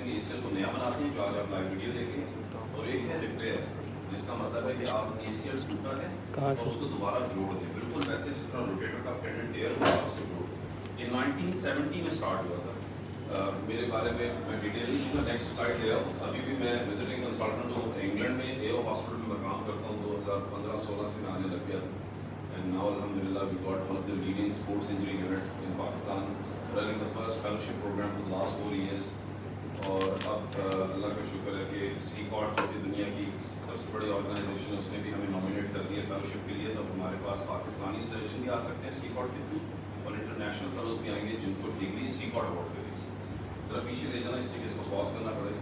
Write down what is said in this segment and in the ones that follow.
دوسرے اے C L کو نیا بناتے ہیں جو آج آپ لائیو ویڈیو دیکھیں، اور ایک ہے ریپیئر، جس کا مطلب ہے کہ آپ اے سی ایل ٹوٹا ہے اور اس کو دوبارہ جوڑ دیں، بالکل ویسے جس طرح روٹیٹر کا پینڈنٹ ٹیئر ہوا اس کو جوڑ دیں. یہ 1970 میں اسٹارٹ ہوا تھا. میرے بارے میں ڈیٹیل نہیں، نیکسٹ سلائڈ لے آؤں. ابھی بھی میں وزٹنگ کنسلٹنٹ ہوں انگلینڈ میں، اے او ہاسپٹل میں کام کرتا ہوں. 2015-16 سے میں آنے لگ گیا. And now alhamdulillah we got one of the leading sports injury unit in Pakistan, running the first fellowship program for the last 4 years. اور اب اللہ کا شکر ہے کہ سی کارٹ جو کہ دنیا کی سب سے بڑی آرگنائزیشن ہے، اس نے بھی ہمیں نامینیٹ کر دیا فیلوشپ کے لیے. تو ہمارے پاس پاکستانی سرجن بھی آ سکتے ہیں سی کارٹ کے تھرو، اور انٹرنیشنل فیلوز بھی آئیں گے جن کو ڈگری سی کارٹ اوارڈ کرے. ذرا پیچھے لے جانا، اس لیے کہ اس کو پاز کرنا پڑے.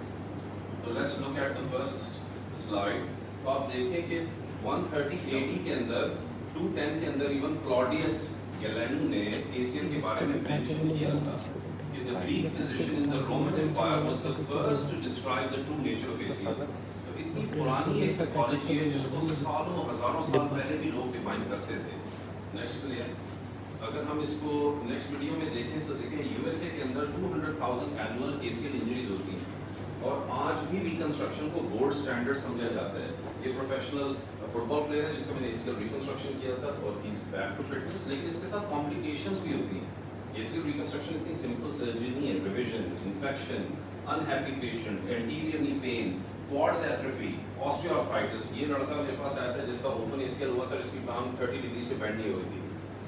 تو let's look at the first slide. تو آپ دیکھیں کہ 130 AD کے اندر 210 کے اندر ایون کلاڈیس گیلینو نے اے سی ایل کے بارے میں مینشن کیا تھا کہ the Greek physician in the Roman Empire was the first to describe the true nature of ACL. تو اتنی پرانی ایک پیتھولوجی ہے جس کو سالوں ہزاروں سال پہلے بھی لوگ ڈیفائن کرتے تھے. نیکسٹ پہ اگر ہم اس کو نیکسٹ ویڈیو میں دیکھیں تو دیکھیں یو ایس اے کے اندر 200,000 اینوئل ACL انجریز ہوتی ہیں، اور آج بھی ریکنسٹرکشن کو گولڈ اسٹینڈرڈ سمجھا جاتا ہے. یہ پروفیشنل فٹ بال پلیئر ہے جس کا میں نے ACL ریکنسٹرکشن کیا تھا، اور از بیک ٹو فٹنس. لیکن اس کے ساتھ کمپلیکیشنس بھی ہوتی ہیں. ACL ریکنسٹرکشن اتنی سمپل سرجری نہیں ہے. Revision, infection, unhappy patient, anterior نی پین، کوارڈز ایٹروفی، آسٹیوآرتھرائٹس. یہ لڑکا میرے پاس آیا تھا جس کا اوپن ACL ہوا تھا، جس کی ٹانگ 30 ڈگری سے بینڈ نہیں ہوئی تھی.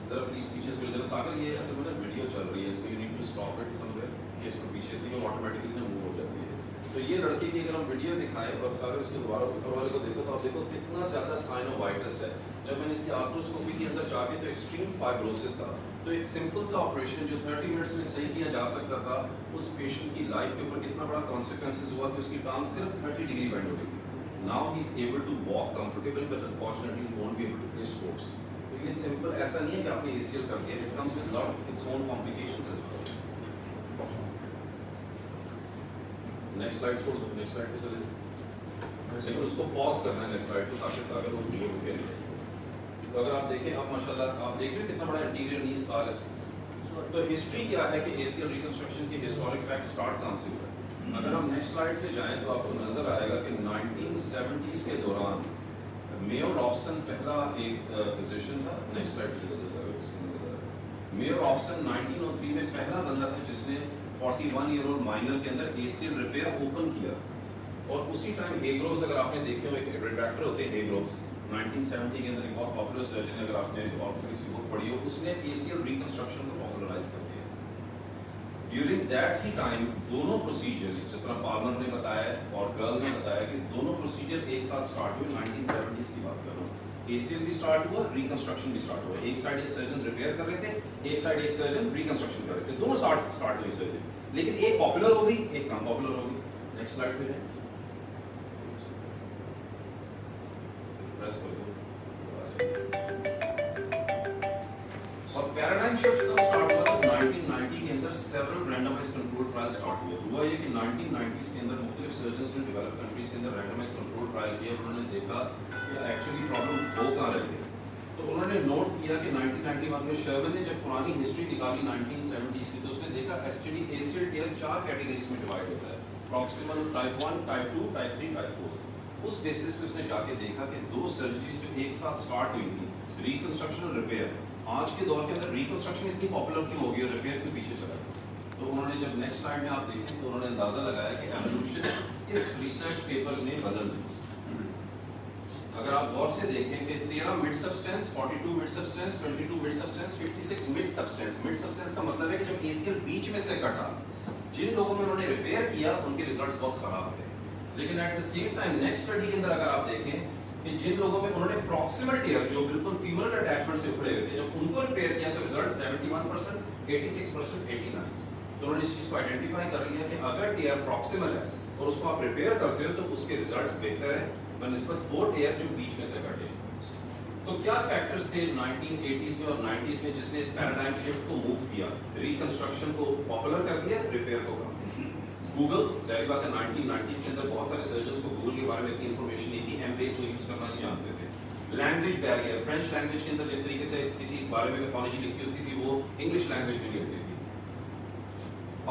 ذرا پلیز پیچھے سے ذرا ساگر، یہ اصل میں ویڈیو چل رہی ہے، اس کو you need to stop it somewhere. یہ اس کو پیچھے سے آٹومیٹکلی موو ہو جاتی ہے. تو یہ لڑکی کی اگر ہم ویڈیو دکھائیں اور سارے اس کے دوبارہ اوپر والے کو دیکھو تو آپ دیکھو کتنا زیادہ سائنووائٹس ہے. جب میں نے اس کی آرتھروسکوپی کے اندر جا کے تو ایکسٹریم فائبروسس تھا. تو ایک سمپل سا آپریشن جو 30 منٹس میں صحیح کیا جا سکتا تھا، اس پیشنٹ کی لائف کے اوپر کتنا بڑا کانسیکوینسز ہوا کہ اس کی ٹانگ صرف 30 ڈگری بینڈ ہو گئی. Now he is able to walk comfortable but unfortunately he won't be able to play sports. تو یہ سمپل ایسا نہیں ہے کہ آپ نے ACL کر دیا، it comes with lot of its own complications as well. Next slide چھوڑ دو، نیکسٹ سلائڈ پہ چلے جائیں. لیکن اس کو پاز کرنا ہے نیکسٹ سلائڈ کو تاکہ سارے لوگ ویڈیو رکے. تو اگر آپ دیکھیں، اب ماشاءاللہ آپ دیکھ رہے ہیں کتنا بڑا انٹیریئر نی اسکار ہے. تو ہسٹری کیا ہے کہ ACL ریکنسٹرکشن کی ہسٹورک فیکٹ اسٹارٹ کہاں سے ہوا ہے. اگر ہم نیکسٹ سلائڈ پہ جائیں تو آپ کو نظر آئے گا کہ 1970s کے دوران میو رابسن پہلا ایک فزیشین تھا. نیکسٹ سلائڈ پہ میو رابسن 1903 میں پہلا بندہ تھا جس نے 41 ایئر اولڈ مائنر کے اندر ACL ریپیئر اوپن کیا. اور اسی ٹائم ہیگرووز، اگر آپ نے دیکھے ہو ایک ریٹریکٹر ہوتے ہیں ہیگرووز، 1970 کے اندر ایک بہت پاپولر سرجن ہے، اگر آپ نے آرتھوپیڈکس کی بک پڑھی ہو، اس نے ACL ریکنسٹرکشن کو پاپولرائز کر دیا. ڈیورنگ دیٹ ہی ٹائم دونوں پروسیجرز، جس طرح پالمر نے بتایا اور گرل نے بتایا کہ دونوں پروسیجر ایک ساتھ سٹارٹ ہوئے. 1970s کی بات کر رہا ہوں. ACL بھی سٹارٹ ہوا، ریکنسٹرکشن بھی سٹارٹ ہوا. ایک سائڈ ایک سرجن ریپیئر کر رہے تھے، ایک سائڈ ایک سرجن ریکنسٹرکشن کر رہے تھے. دونوں سٹارٹ ہوئی سرجری، لیکن ایک پاپولر ہو گئی، ایک کم پاپولر ہو گئی. نیکسٹ سلائڈ پہ جائیں. اور پیراڈائم شفٹ کب سٹارٹ ہوا تھا؟ 1990 کے اندر several randomize control trial start ہوئے. ہوا یہ کہ 1990s کے اندر مختلف سرجنز نے ڈیولپ کنٹریز کے اندر رینڈمائز کنٹرول ٹرائل کیا. انہوں نے دیکھا کہ ایکچولی پرابلم ہو کہاں رہے تھے. تو انہوں نے نوٹ کیا کہ 1991 میں شرون نے جب پرانی ہسٹری نکالی 1970s کی، تو اس نے دیکھا STD ACL ٹیئر 4 کیٹیگریز میں ڈیوائڈ ہوتا ہے: proximal, type 1، type 2، type 3، type 4. اس بیسس پہ اس نے جا کے دیکھا کہ دو سرجریز جو ایک ساتھ سٹارٹ ہوئی تھی، ریکنسٹرکشن اور ریپیئر، آج کے دور کے اندر ریکنسٹرکشن اتنی پاپولر کیوں ہوگی اور ریپیئر کیوں پیچھے چلا گیا. تو انہوں نے جب نیکسٹ سلائڈ میں آپ دیکھیں تو انہوں نے اندازہ لگایا کہ ایوولوشن اس ریسرچ پیپرز نے بدل دی. اگر آپ غور سے دیکھیں کہ 13 mid substance, 42 mid substance, 22 mid substance, 56 mid substance. Mid substance کا مطلب ہے کہ جب ACL بیچ میں سے کٹا، جن لوگوں میں انہوں نے ریپیئر کیا ان کے ریزلٹس بہت خراب تھے. لیکن at the same time next study کے اندر اگر آپ دیکھیں کہ جن لوگوں میں انہوں نے پروکسیمل ٹیئر جو بالکل فیمرل اٹیچمنٹ سے اکھڑے ہوئے تھے، جب ان کو ریپیئر کیا تو ریزلٹ 71%، 86%، 89. تو انہوں نے اس چیز کو آئیڈینٹیفائی کر لیا کہ اگر ٹیئر پروکسیمل ہے اور اس کو آپ ریپیئر کرتے ہو تو اس کے ریزلٹس بہتر ہیں بنسبت وہ ٹیئر جو بیچ میں سے کٹے. تو کیا فیکٹرز تھے 1980s میں اور 90s میں جس نے اس پیراڈائم شفٹ کو موو کیا، ریکنسٹرکشن کو پاپولر کر دیا، ریپیئر کو کم. گوگل، ظاہر بات ہے 1990s کے اندر بہت سارے سرجنز کو گوگل کے بارے میں اتنی انفارمیشن نہیں تھی، ایم بیس کو یوز کرنا نہیں جانتے تھے. لینگویج بیریئر، فرینچ لینگویج کے اندر جس طریقے سے کسی بارے میں پیتھولوجی لکھی ہوتی تھی وہ انگلش لینگویج میں نہیں ہوتی تھی.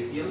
ACL,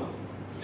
1।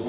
2,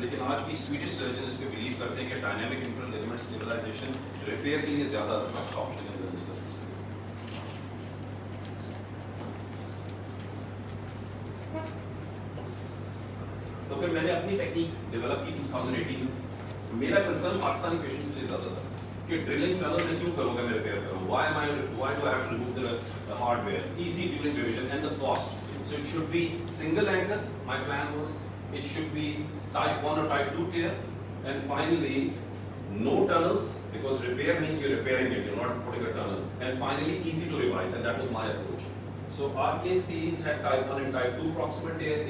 لیکن آج بھی سویڈش سرجن اس پہ بلیو کرتے ہیں کہ ڈائنامک انفرنٹ لیگمنٹ اسٹیبلائزیشن ریپیئر کے لیے زیادہ اچھا آپشن ہے. تو پھر میں نے اپنی ٹیکنیک ڈیولپ کی 2018 میں. میرا کنسرن پاکستانی پیشنٹس کے لیے زیادہ تھا کہ ڈرلنگ میں میں کیوں کروں گا, میں ریپیئر کروں, why do I have to remove the hardware, easy during revision, and the cost. So it should be single anchor. My plan was it should be type 1 or type 2 tear, and finally no tunnels, because repair means you're repairing it, you're not putting a tunnel, and finally easy to revise, and that was my approach. So our case series had type 1 and type 2 proximal tear,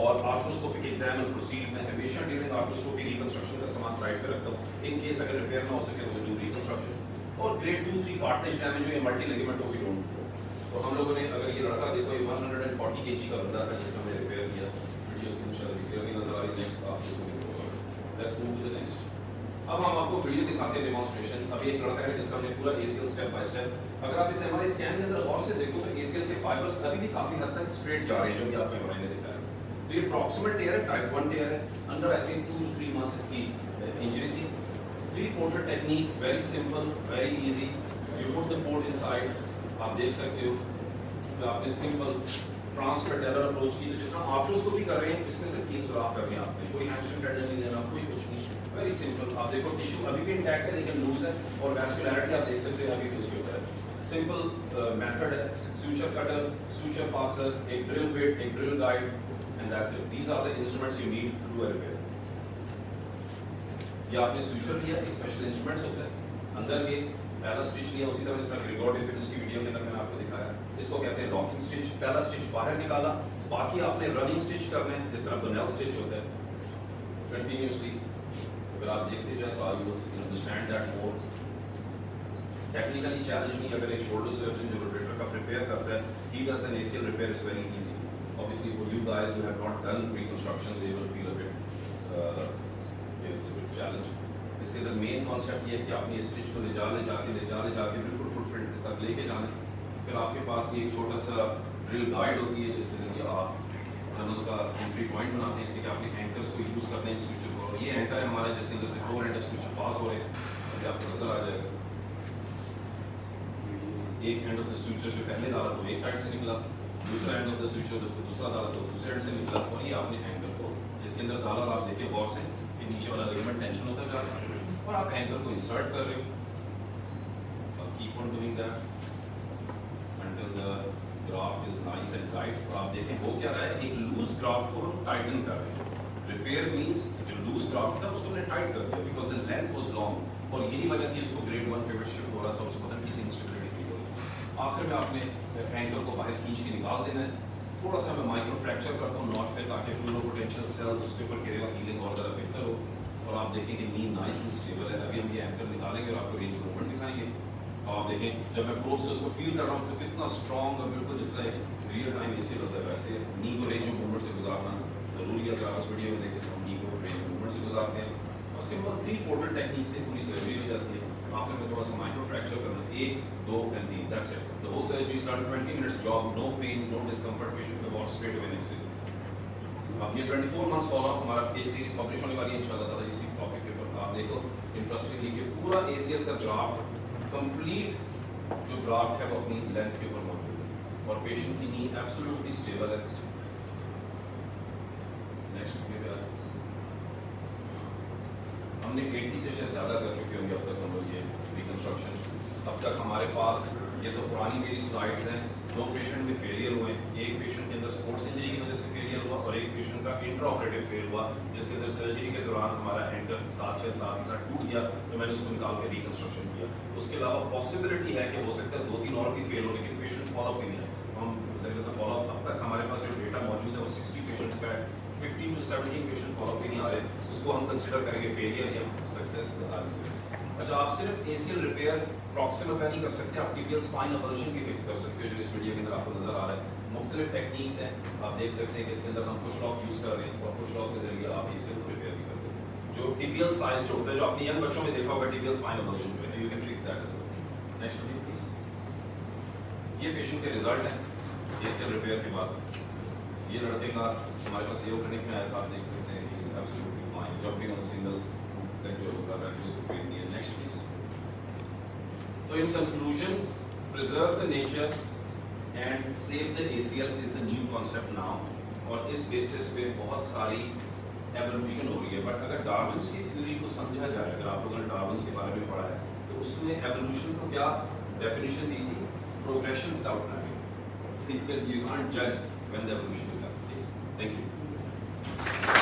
اور آرتھروسکوپک exam اور proceed میں ہمیشہ during آرتھروسکوپی reconstruction کا سامان side پہ رکھتا ہوں in case اگر ریپیئر نہ ہو سکے تو ڈو ریکنسٹرکشن. اور گریڈ 2-3 کارٹلیج ڈیمیج ہو یا ملٹی لیگمنٹ ہو بھی ڈونٹ ہو. تو ہم لوگوں نے اگر یہ لڑکا دیکھو یہ 140 kg کا بندہ تھا جس کو ہم نے ریپیئر کیا, ویڈیوز کی انشاءاللہ کلیئرلی نظر آ رہی ہے. نیکسٹ آپ کو let's move to the next. اب ہم آپ کو ویڈیو دکھاتے ہیں ڈیمانسٹریشن. اب ایک لڑکا ہے جس کا ہم نے پورا ACL اسٹیپ بائی اسٹیپ. اگر آپ اس MRI اسکین کے اندر غور سے دیکھو تو ACL کے فائبرز ابھی بھی کافی حد تک اسٹریٹ جا رہے ہیں جو کہ آپ کو MRI میں دکھا ہے. تو یہ پروکسیمل ٹیئر ہے, ٹائپ 1 ٹیئر ہے. اندر آئی تھنک 2 to 3 months اس کی انجری تھی. 3 portal technique, very simple, very easy. You put the port in side, آپ دیکھ سکتے ہو کہ آپ نے سمپل ٹرانسپیٹلر اپروچ کی. تو جس طرح آرتھروسکوپی کر رہے ہیں اس میں صرف 3 سوراخ کرنے ہیں آپ نے, کوئی ہیمسٹرنگ ٹینڈن نہیں دینا, کوئی کچھ نہیں, ویری سمپل. آپ دیکھو ٹیشو ابھی بھی انٹیکٹ ہے لیکن لوز ہے, اور ویسکولیرٹی آپ دیکھ سکتے ہیں ابھی بھی اس کے اوپر ہے. سمپل میتھڈ ہے, سوچر کٹر, سوچر پاسر, ایک ڈرل بٹ, ایک drill guide, and that's it. These are the instruments you need to do a repair. یہ آپ نے سویچر لیا, ایک اسپیشل انسٹرومنٹس ہوتا ہے, اندر یہ پہلا اسٹچ لیا, اسی طرح اس میں گریگور ڈیفینس کی ویڈیو کے اندر میں نے آپ کو دکھایا. اس کو کہتے ہیں لاکنگ اسٹچ. پہلا اسٹچ باہر نکالا, باقی آپ نے رننگ اسٹچ کرنا ہے جس طرح بنیل اسٹچ ہوتا ہے کنٹینیوسلی. اگر آپ دیکھتے جائیں تو آپ understand that more. Technically challenge نہیں. اگر ایک شولڈر سرجن جو روٹیٹر کا پریپیئر کرتا ہے, he does an ACL repair, is very easy. Obviously for you guys who have not done reconstruction, they will feel a bit it's a bit challenge. اس کے اندر مین concept یہ ہے کہ آپ نے اسٹچ کو لے جا کے بالکل فٹ پرنٹ تک لے کے جانا. پھر آپ کے پاس یہ چھوٹا سا ڈرل گائیڈ ہوتی ہے جس کے ذریعے آپ ٹنل کا انٹری پوائنٹ بناتے ہیں. اس کے آپ نے اینکرس کو یوز کرتے ہیں سوئچر کو. یہ اینکر ہے ہمارا جس کے اندر سے 4 اینڈ سوئچ پاس ہو رہے ہیں, ابھی آپ کو نظر آ جائے گا. ایک اینڈ آف دا سوئچر جو پہلے ڈالا تو ایک سائڈ سے نکلا, دوسرا اینڈ آف دا سوئچر دوسرا ڈالا تو دوسرے اینڈ سے نکلا. اور یہ آپ نے اینکر کو اس کے اندر ڈالا, اور آپ دیکھیں غور سے کہ نیچے والا لیگمنٹ ٹینشن ہوتا جا رہا ہے, اور آپ اینکر کو انسرٹ کر رہے ہو. Keep on doing that until the graft is nice and tight. اور آپ دیکھیں وہ کیا رہا ہے, ایک لوز گرافٹ کو ہم ٹائٹن کر رہے ہیں. ریپیئر مینس جو لوز گرافٹ تھا اس کو ہم نے ٹائٹ کر دیا because the length was long, اور یہی وجہ تھی اس کو گریڈ 1 پیوٹ شفٹ ہو رہا تھا, اس کو ہلکی سی انسٹیبلٹی ہو رہی. آخر میں آپ نے اینکر کو باہر کھینچ کے نکال دینا ہے. تھوڑا سا میں مائکرو فریکچر کرتا ہوں نوچ پہ تاکہ فلو پوٹینشیل سیلز اس کے اوپر گرے اور ہیلنگ اور زیادہ بہتر ہو. اور آپ دیکھیں کہ نی نائس اینڈ اسٹیبل ہے. ابھی ہم یہ اینکر نکالیں گے اور آپ کو رینج موومنٹ دکھائیں گے. آپ دیکھیں جب میں پروب سے اس کو فیل کر رہا ہوں تو کتنا اسٹرانگ اور بالکل جس طرح ریئل ٹائم ACL ہوتا ہے ویسے نی کو رینج موومنٹ سے گزارنا ضروری ہے. اگر آپ اس ویڈیو میں دیکھیں تو ہم نی کو رینج موومنٹ سے گزارتے ہیں, اور سمپل 3 portal ٹیکنیک سے پوری سرجری ہو جاتی ہے. آخر میں تھوڑا سا مائکرو فریکچر کرنا, 1 2 and 3, that's it. The whole surgery is under 20 minutes job, no pain, no discomfort, patient will walk straight away next day. اب یہ 24 months follow up ہمارا کیس سیریز پبلش ہونے والی ہے انشاءاللہ تعالیٰ اسی ٹاپک کے اوپر. آپ دیکھو انٹرسٹنگلی کہ پورا ACL کا گرافٹ کمپلیٹ جو گرافٹ ہے وہ اپنی لینتھ کے اوپر موجود ہے, اور پیشنٹ کی نی ایبسولوٹلی اسٹیبل ہے. نیکسٹ پہ آئے, ہم نے 80 سے شاید زیادہ کر چکے ہوں گے اب تک ہم لوگ یہ ریکنسٹرکشن. اب تک ہمارے پاس یہ تو پرانی میری سلائڈز ہیں. 2 پیشنٹ میں فیلئر ہوئے, ایک پیشنٹ کے اندر اسپورٹس انجری کی وجہ سے فیلئر ہوا, اور ایک پیشنٹ کا انٹرا آپریٹو فیل ہوا جس کے اندر سرجری کے دوران ہمارا اینکر 7 کا ٹوٹ گیا, تو میں نے اس کو نکال کے ریکنسٹرکشن کیا. اس کے علاوہ پاسبلٹی ہے کہ ہو سکتا ہے 2-3 اور بھی فیل ہو, لیکن پیشنٹ فالو اپ نہیں ہے. ہم فالو اپ اب تک ہمارے پاس جو ڈیٹا موجود ہے وہ 60 پیشنٹس کا ہے. 15 to 17 پیشنٹ فالو اپ نہیں آ رہے, اس کو ہم کنسیڈر کریں گے فیلئر یا سکسیس بتا نہیں سکتے. اچھا, آپ صرف ACL ریپیئر پروکسیمل کا نہیں کر سکتے, آپ ٹیبیل اسپائن ابلشن بھی فکس کر سکتے ہو جو اس ویڈیو کے اندر آپ کو نظر آ رہا ہے. مختلف ٹیکنیکس ہیں, آپ دیکھ سکتے ہیں کہ اس کے اندر ہم پش لاک یوز کر رہے ہیں, اور پش لاک کے ذریعے آپ ACL کو ریپیئر بھی کرتے ہیں. جو ٹیبیل سائنس جو ہوتا ہے, جو آپ نے ینگ بچوں میں دیکھا ہوگا ٹیبیل اسپائن ابلشن جو ہے, you can fix that as well. Next please. یہ پیشنٹ کے ریزلٹ ہیں ACL ریپیئر کے بعد. یہ لڑکے کا ہمارے پاس ایو کلینک میں آیا تھا, آپ دیکھ سکتے ہیں he is absolutely fine. Jumping on single جو ہوگا وہ اس کو پین نہیں ہے. Next please. تو ان conclusion, preserve the nature and save the ACL is the new concept now. اور اس بیسس پہ بہت ساری ایوولوشن ہو رہی ہے. بٹ اگر ڈارونس کی تھیوری کو سمجھا جائے, اگر آپ لوگوں نے ڈارونس کے بارے میں پڑھا ہے تو اس میں ایوولوشن کو کیا ڈیفینیشن دی تھی, progression without planning. You can't judge when the evolution will happen. Thank you.